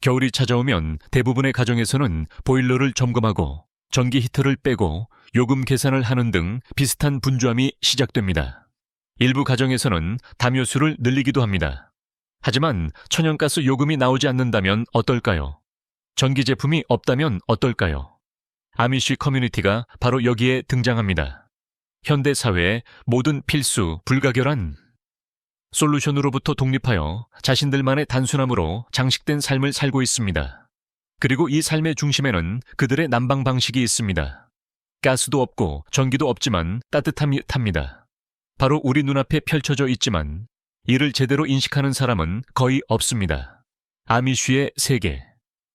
겨울이 찾아오면 대부분의 가정에서는 보일러를 점검하고 전기 히터를 빼고 요금 계산을 하는 등 비슷한 분주함이 시작됩니다. 일부 가정에서는 담요수를 늘리기도 합니다. 하지만 천연가스 요금이 나오지 않는다면 어떨까요? 전기 제품이 없다면 어떨까요? 아미쉬 커뮤니티가 바로 여기에 등장합니다. 현대 사회의 모든 필수, 불가결한 솔루션으로부터 독립하여 자신들만의 단순함으로 장식된 삶을 살고 있습니다. 그리고 이 삶의 중심에는 그들의 난방 방식이 있습니다. 가스도 없고 전기도 없지만 따뜻함이 탑니다. 바로 우리 눈앞에 펼쳐져 있지만 이를 제대로 인식하는 사람은 거의 없습니다. 아미쉬의 세계.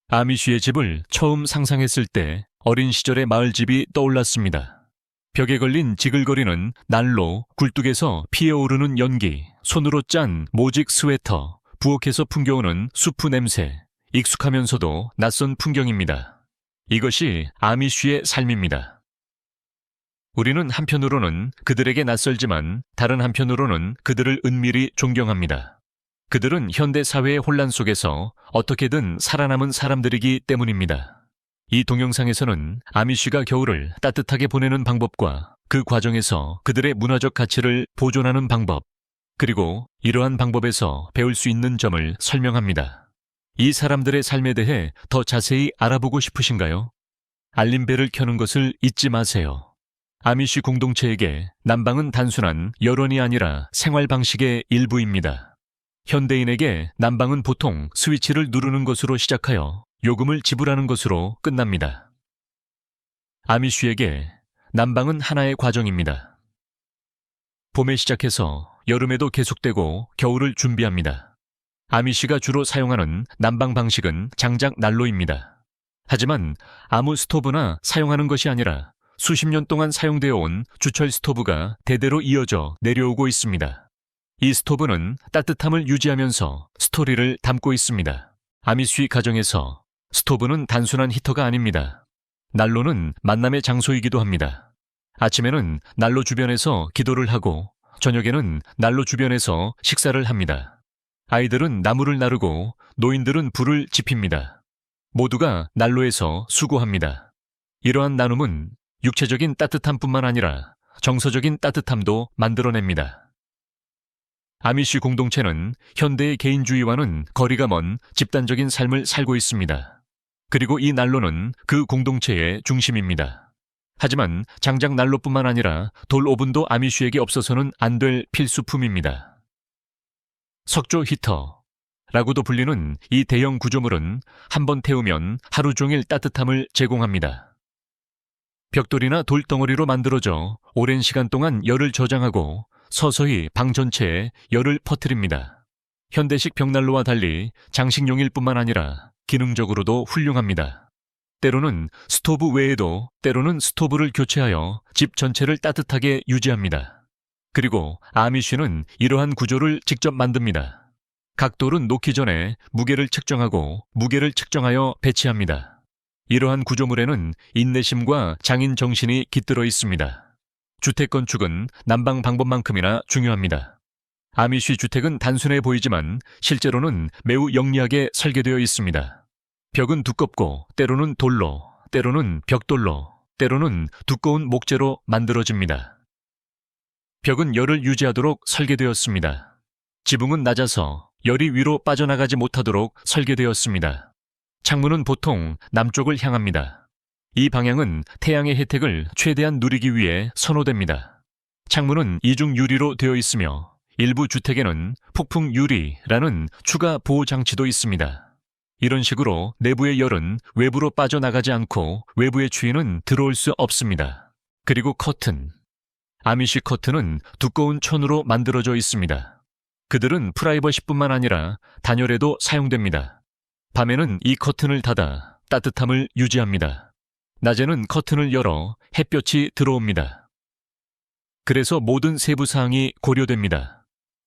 아미쉬의 집을 처음 상상했을 때 어린 시절의 마을집이 떠올랐습니다. 벽에 걸린 지글거리는 난로, 굴뚝에서 피어오르는 연기, 손으로 짠 모직 스웨터, 부엌에서 풍겨오는 수프 냄새, 익숙하면서도 낯선 풍경입니다. 이것이 아미쉬의 삶입니다. 우리는 한편으로는 그들에게 낯설지만 다른 한편으로는 그들을 은밀히 존경합니다. 그들은 현대 사회의 혼란 속에서 어떻게든 살아남은 사람들이기 때문입니다. 이 동영상에서는 아미쉬가 겨울을 따뜻하게 보내는 방법과 그 과정에서 그들의 문화적 가치를 보존하는 방법, 그리고 이러한 방법에서 배울 수 있는 점을 설명합니다. 이 사람들의 삶에 대해 더 자세히 알아보고 싶으신가요? 알림벨을 켜는 것을 잊지 마세요. 아미쉬 공동체에게 난방은 단순한 여론이 아니라 생활 방식의 일부입니다. 현대인에게 난방은 보통 스위치를 누르는 것으로 시작하여 요금을 지불하는 것으로 끝납니다. 아미쉬에게 난방은 하나의 과정입니다. 봄에 시작해서 여름에도 계속되고 겨울을 준비합니다. 아미쉬가 주로 사용하는 난방 방식은 장작 난로입니다. 하지만 아무 스토브나 사용하는 것이 아니라 수십 년 동안 사용되어 온 주철 스토브가 대대로 이어져 내려오고 있습니다. 이 스토브는 따뜻함을 유지하면서 스토리를 담고 있습니다. 아미쉬 가정에서 스토브는 단순한 히터가 아닙니다. 난로는 만남의 장소이기도 합니다. 아침에는 난로 주변에서 기도를 하고 저녁에는 난로 주변에서 식사를 합니다. 아이들은 나무를 나르고 노인들은 불을 지핍니다. 모두가 난로에서 수고합니다. 이러한 나눔은 육체적인 따뜻함뿐만 아니라 정서적인 따뜻함도 만들어냅니다. 아미쉬 공동체는 현대의 개인주의와는 거리가 먼 집단적인 삶을 살고 있습니다. 그리고 이 난로는 그 공동체의 중심입니다. 하지만 장작 난로뿐만 아니라 돌 오븐도 아미쉬에게 없어서는 안 될 필수품입니다. 석조 히터라고도 불리는 이 대형 구조물은 한 번 태우면 하루 종일 따뜻함을 제공합니다. 벽돌이나 돌덩어리로 만들어져 오랜 시간 동안 열을 저장하고 서서히 방 전체에 열을 퍼뜨립니다. 현대식 벽난로와 달리 장식용일 뿐만 아니라 기능적으로도 훌륭합니다. 때로는 스토브 외에도 때로는 스토브를 교체하여 집 전체를 따뜻하게 유지합니다. 그리고 아미쉬는 이러한 구조를 직접 만듭니다. 각 돌은 놓기 전에 무게를 측정하고 무게를 측정하여 배치합니다. 이러한 구조물에는 인내심과 장인 정신이 깃들어 있습니다. 주택 건축은 난방 방법만큼이나 중요합니다. 아미쉬 주택은 단순해 보이지만 실제로는 매우 영리하게 설계되어 있습니다. 벽은 두껍고 때로는 돌로, 때로는 벽돌로, 때로는 두꺼운 목재로 만들어집니다. 벽은 열을 유지하도록 설계되었습니다. 지붕은 낮아서 열이 위로 빠져나가지 못하도록 설계되었습니다. 창문은 보통 남쪽을 향합니다. 이 방향은 태양의 혜택을 최대한 누리기 위해 선호됩니다. 창문은 이중 유리로 되어 있으며 일부 주택에는 폭풍 유리라는 추가 보호 장치도 있습니다. 이런 식으로 내부의 열은 외부로 빠져나가지 않고 외부의 추위는 들어올 수 없습니다. 그리고 커튼. 아미쉬 커튼은 두꺼운 천으로 만들어져 있습니다. 그들은 프라이버시뿐만 아니라 단열에도 사용됩니다. 밤에는 이 커튼을 닫아 따뜻함을 유지합니다. 낮에는 커튼을 열어 햇볕이 들어옵니다. 그래서 모든 세부 사항이 고려됩니다.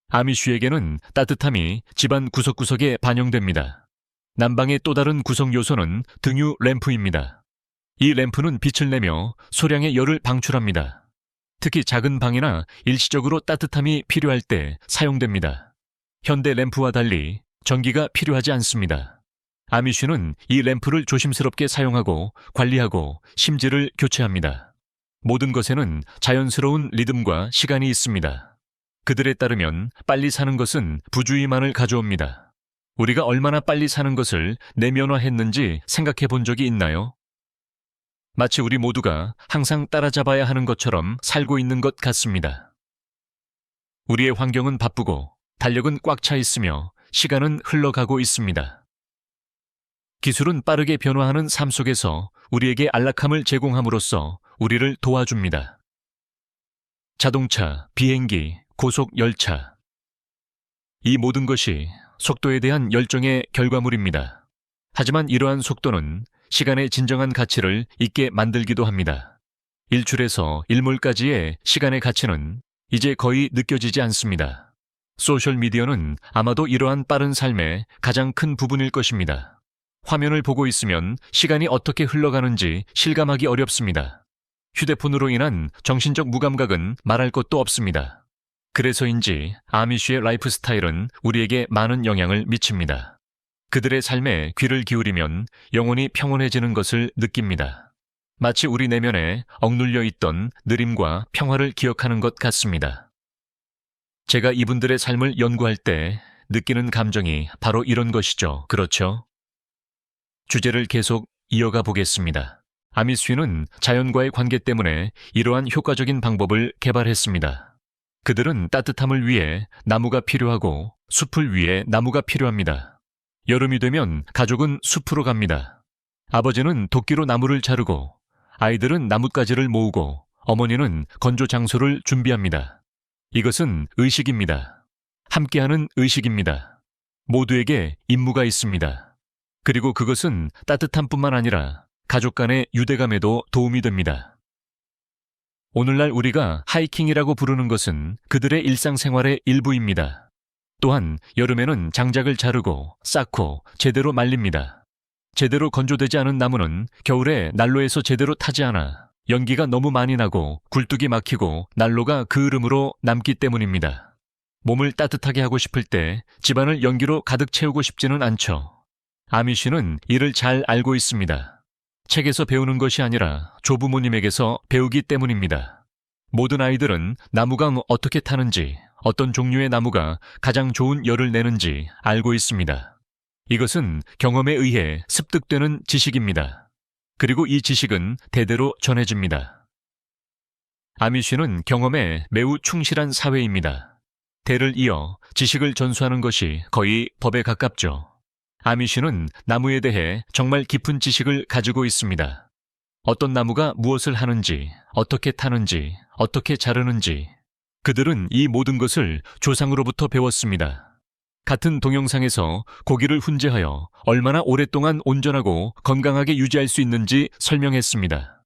아미쉬에게는 따뜻함이 집안 구석구석에 반영됩니다. 난방의 또 다른 구성 요소는 등유 램프입니다. 이 램프는 빛을 내며 소량의 열을 방출합니다. 특히 작은 방이나 일시적으로 따뜻함이 필요할 때 사용됩니다. 현대 램프와 달리 전기가 필요하지 않습니다. 아미쉬는 이 램프를 조심스럽게 사용하고 관리하고 심지를 교체합니다. 모든 것에는 자연스러운 리듬과 시간이 있습니다. 그들에 따르면 빨리 사는 것은 부주의만을 가져옵니다. 우리가 얼마나 빨리 사는 것을 내면화했는지 생각해 본 적이 있나요? 마치 우리 모두가 항상 따라잡아야 하는 것처럼 살고 있는 것 같습니다. 우리의 환경은 바쁘고 달력은 꽉 차 있으며 시간은 흘러가고 있습니다. 기술은 빠르게 변화하는 삶 속에서 우리에게 안락함을 제공함으로써 우리를 도와줍니다. 자동차, 비행기, 고속 열차. 이 모든 것이 속도에 대한 열정의 결과물입니다. 하지만 이러한 속도는 시간의 진정한 가치를 잊게 만들기도 합니다. 일출에서 일몰까지의 시간의 가치는 이제 거의 느껴지지 않습니다. 소셜미디어는 아마도 이러한 빠른 삶의 가장 큰 부분일 것입니다. 화면을 보고 있으면 시간이 어떻게 흘러가는지 실감하기 어렵습니다. 휴대폰으로 인한 정신적 무감각은 말할 것도 없습니다. 그래서인지 아미쉬의 라이프 스타일은 우리에게 많은 영향을 미칩니다. 그들의 삶에 귀를 기울이면 영혼이 평온해지는 것을 느낍니다. 마치 우리 내면에 억눌려 있던 느림과 평화를 기억하는 것 같습니다. 제가 이분들의 삶을 연구할 때 느끼는 감정이 바로 이런 것이죠. 그렇죠? 주제를 계속 이어가 보겠습니다. 아미쉬는 자연과의 관계 때문에 이러한 효과적인 방법을 개발했습니다. 그들은 따뜻함을 위해 나무가 필요하고 숲을 위해 나무가 필요합니다. 여름이 되면 가족은 숲으로 갑니다. 아버지는 도끼로 나무를 자르고 아이들은 나뭇가지를 모으고 어머니는 건조 장소를 준비합니다. 이것은 의식입니다. 함께하는 의식입니다. 모두에게 임무가 있습니다. 그리고 그것은 따뜻함뿐만 아니라 가족 간의 유대감에도 도움이 됩니다. 오늘날 우리가 하이킹이라고 부르는 것은 그들의 일상생활의 일부입니다. 또한 여름에는 장작을 자르고 쌓고 제대로 말립니다. 제대로 건조되지 않은 나무는 겨울에 난로에서 제대로 타지 않아 연기가 너무 많이 나고 굴뚝이 막히고 난로가 그을음으로 남기 때문입니다. 몸을 따뜻하게 하고 싶을 때 집안을 연기로 가득 채우고 싶지는 않죠. 아미쉬는 이를 잘 알고 있습니다. 책에서 배우는 것이 아니라 조부모님에게서 배우기 때문입니다. 모든 아이들은 나무가 어떻게 타는지, 어떤 종류의 나무가 가장 좋은 열을 내는지 알고 있습니다. 이것은 경험에 의해 습득되는 지식입니다. 그리고 이 지식은 대대로 전해집니다. 아미쉬는 경험에 매우 충실한 사회입니다. 대를 이어 지식을 전수하는 것이 거의 법에 가깝죠. 아미쉬는 나무에 대해 정말 깊은 지식을 가지고 있습니다. 어떤 나무가 무엇을 하는지, 어떻게 타는지, 어떻게 자르는지. 그들은 이 모든 것을 조상으로부터 배웠습니다. 같은 동영상에서 고기를 훈제하여 얼마나 오랫동안 온전하고 건강하게 유지할 수 있는지 설명했습니다.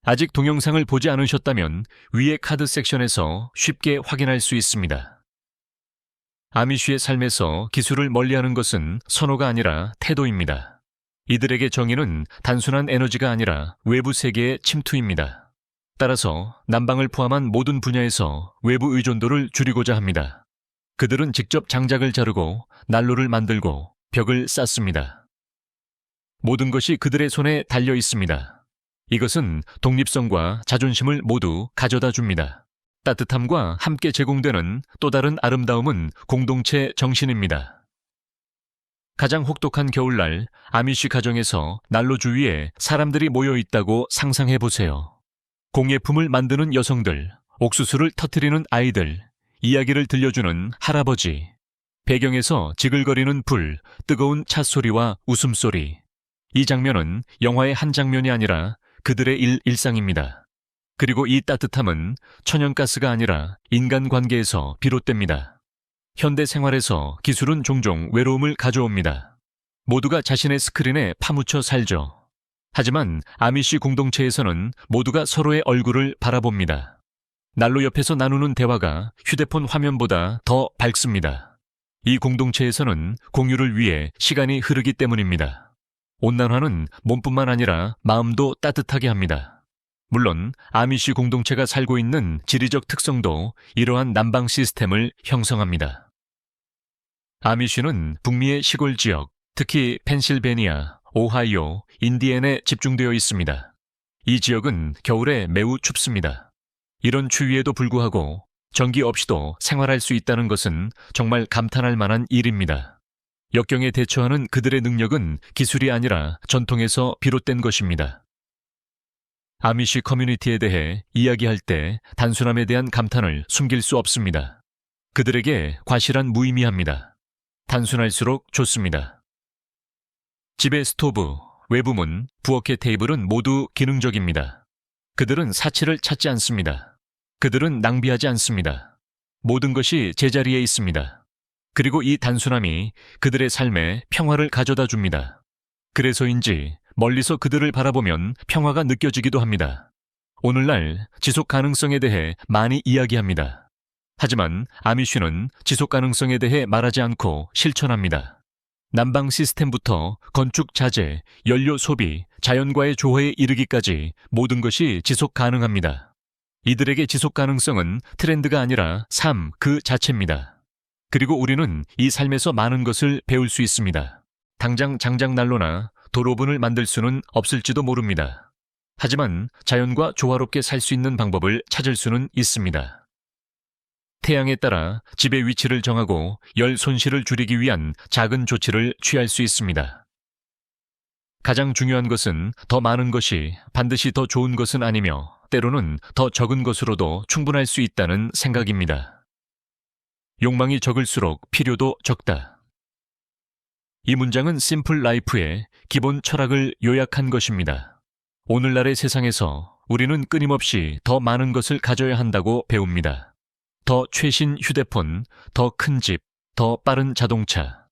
아직 동영상을 보지 않으셨다면 위의 카드 섹션에서 쉽게 확인할 수 있습니다. 아미쉬의 삶에서 기술을 멀리하는 것은 선호가 아니라 태도입니다. 이들에게 정의는 단순한 에너지가 아니라 외부 세계의 침투입니다. 따라서 난방을 포함한 모든 분야에서 외부 의존도를 줄이고자 합니다. 그들은 직접 장작을 자르고 난로를 만들고 벽을 쌓습니다. 모든 것이 그들의 손에 달려 있습니다. 이것은 독립성과 자존심을 모두 가져다 줍니다. 따뜻함과 함께 제공되는 또 다른 아름다움은 공동체 정신입니다. 가장 혹독한 겨울날 아미쉬 가정에서 난로 주위에 사람들이 모여 있다고 상상해 보세요. 공예품을 만드는 여성들, 옥수수를 터뜨리는 아이들, 이야기를 들려주는 할아버지, 배경에서 지글거리는 불, 뜨거운 차 소리와 웃음소리. 이 장면은 영화의 한 장면이 아니라 그들의 일상입니다. 그리고 이 따뜻함은 천연가스가 아니라 인간관계에서 비롯됩니다. 현대 생활에서 기술은 종종 외로움을 가져옵니다. 모두가 자신의 스크린에 파묻혀 살죠. 하지만 아미쉬 공동체에서는 모두가 서로의 얼굴을 바라봅니다. 난로 옆에서 나누는 대화가 휴대폰 화면보다 더 밝습니다. 이 공동체에서는 공유를 위해 시간이 흐르기 때문입니다. 온난화는 몸뿐만 아니라 마음도 따뜻하게 합니다. 물론 아미쉬 공동체가 살고 있는 지리적 특성도 이러한 난방 시스템을 형성합니다. 아미쉬는 북미의 시골 지역, 특히 펜실베니아, 오하이오, 인디애나에 집중되어 있습니다. 이 지역은 겨울에 매우 춥습니다. 이런 추위에도 불구하고 전기 없이도 생활할 수 있다는 것은 정말 감탄할 만한 일입니다. 역경에 대처하는 그들의 능력은 기술이 아니라 전통에서 비롯된 것입니다. 아미시 커뮤니티에 대해 이야기할 때 단순함에 대한 감탄을 숨길 수 없습니다. 그들에게 과실한 무의미합니다. 단순할수록 좋습니다. 집의 스토브, 외부문, 부엌의 테이블은 모두 기능적입니다. 그들은 사치를 찾지 않습니다. 그들은 낭비하지 않습니다. 모든 것이 제자리에 있습니다. 그리고 이 단순함이 그들의 삶에 평화를 가져다 줍니다. 그래서인지 멀리서 그들을 바라보면 평화가 느껴지기도 합니다. 오늘날 지속 가능성에 대해 많이 이야기합니다. 하지만 아미쉬는 지속 가능성에 대해 말하지 않고 실천합니다. 난방 시스템부터 건축 자재, 연료 소비, 자연과의 조화에 이르기까지 모든 것이 지속 가능합니다. 이들에게 지속 가능성은 트렌드가 아니라 삶 그 자체입니다. 그리고 우리는 이 삶에서 많은 것을 배울 수 있습니다. 당장 장작난로나 도로분을 만들 수는 없을지도 모릅니다. 하지만 자연과 조화롭게 살 수 있는 방법을 찾을 수는 있습니다. 태양에 따라 집의 위치를 정하고 열 손실을 줄이기 위한 작은 조치를 취할 수 있습니다. 가장 중요한 것은 더 많은 것이 반드시 더 좋은 것은 아니며 때로는 더 적은 것으로도 충분할 수 있다는 생각입니다. 욕망이 적을수록 필요도 적다. 이 문장은 심플 라이프의 기본 철학을 요약한 것입니다. 오늘날의 세상에서 우리는 끊임없이 더 많은 것을 가져야 한다고 배웁니다. 더 최신 휴대폰, 더 큰 집, 더 빠른 자동차.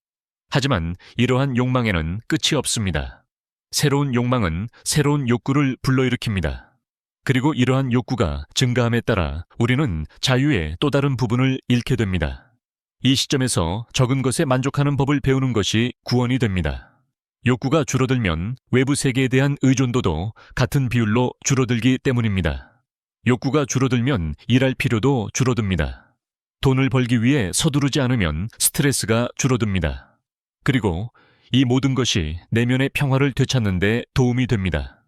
하지만 이러한 욕망에는 끝이 없습니다. 새로운 욕망은 새로운 욕구를 불러일으킵니다. 그리고 이러한 욕구가 증가함에 따라 우리는 자유의 또 다른 부분을 잃게 됩니다. 이 시점에서 적은 것에 만족하는 법을 배우는 것이 구원이 됩니다. 욕구가 줄어들면 외부 세계에 대한 의존도도 같은 비율로 줄어들기 때문입니다. 욕구가 줄어들면 일할 필요도 줄어듭니다. 돈을 벌기 위해 서두르지 않으면 스트레스가 줄어듭니다. 그리고 이 모든 것이 내면의 평화를 되찾는 데 도움이 됩니다.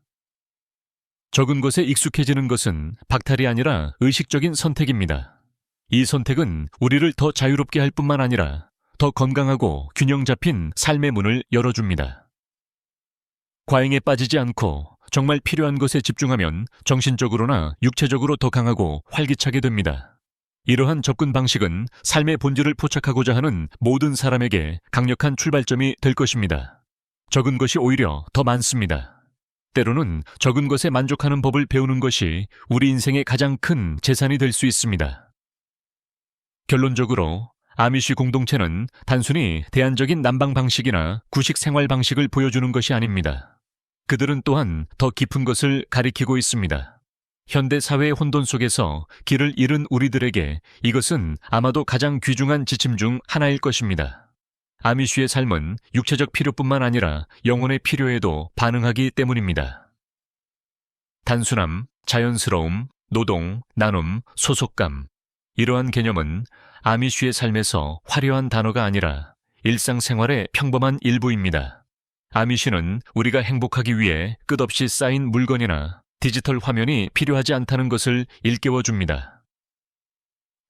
적은 것에 익숙해지는 것은 박탈이 아니라 의식적인 선택입니다. 이 선택은 우리를 더 자유롭게 할 뿐만 아니라 더 건강하고 균형 잡힌 삶의 문을 열어줍니다. 과잉에 빠지지 않고 정말 필요한 것에 집중하면 정신적으로나 육체적으로 더 강하고 활기차게 됩니다. 이러한 접근 방식은 삶의 본질을 포착하고자 하는 모든 사람에게 강력한 출발점이 될 것입니다. 적은 것이 오히려 더 많습니다. 때로는 적은 것에 만족하는 법을 배우는 것이 우리 인생의 가장 큰 재산이 될 수 있습니다. 결론적으로 아미쉬 공동체는 단순히 대안적인 난방 방식이나 구식 생활 방식을 보여주는 것이 아닙니다. 그들은 또한 더 깊은 것을 가리키고 있습니다. 현대 사회의 혼돈 속에서 길을 잃은 우리들에게 이것은 아마도 가장 귀중한 지침 중 하나일 것입니다. 아미쉬의 삶은 육체적 필요뿐만 아니라 영혼의 필요에도 반응하기 때문입니다. 단순함, 자연스러움, 노동, 나눔, 소속감. 이러한 개념은 아미쉬의 삶에서 화려한 단어가 아니라 일상생활의 평범한 일부입니다. 아미쉬는 우리가 행복하기 위해 끝없이 쌓인 물건이나 디지털 화면이 필요하지 않다는 것을 일깨워줍니다.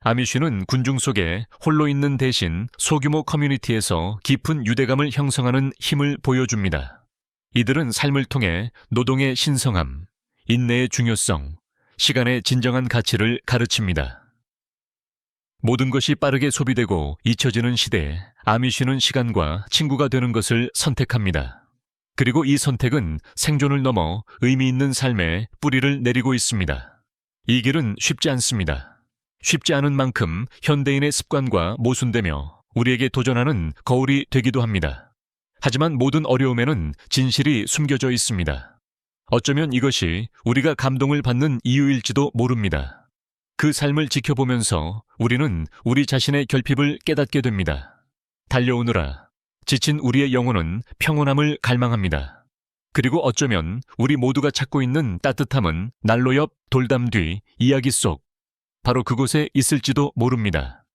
아미쉬는 군중 속에 홀로 있는 대신 소규모 커뮤니티에서 깊은 유대감을 형성하는 힘을 보여줍니다. 이들은 삶을 통해 노동의 신성함, 인내의 중요성, 시간의 진정한 가치를 가르칩니다. 모든 것이 빠르게 소비되고 잊혀지는 시대에 아미쉬는 시간과 친구가 되는 것을 선택합니다. 그리고 이 선택은 생존을 넘어 의미 있는 삶에 뿌리를 내리고 있습니다. 이 길은 쉽지 않습니다. 쉽지 않은 만큼 현대인의 습관과 모순되며 우리에게 도전하는 거울이 되기도 합니다. 하지만 모든 어려움에는 진실이 숨겨져 있습니다. 어쩌면 이것이 우리가 감동을 받는 이유일지도 모릅니다. 그 삶을 지켜보면서 우리는 우리 자신의 결핍을 깨닫게 됩니다. 달려오느라 지친 우리의 영혼은 평온함을 갈망합니다. 그리고 어쩌면 우리 모두가 찾고 있는 따뜻함은 난로 옆 돌담 뒤 이야기 속 바로 그곳에 있을지도 모릅니다.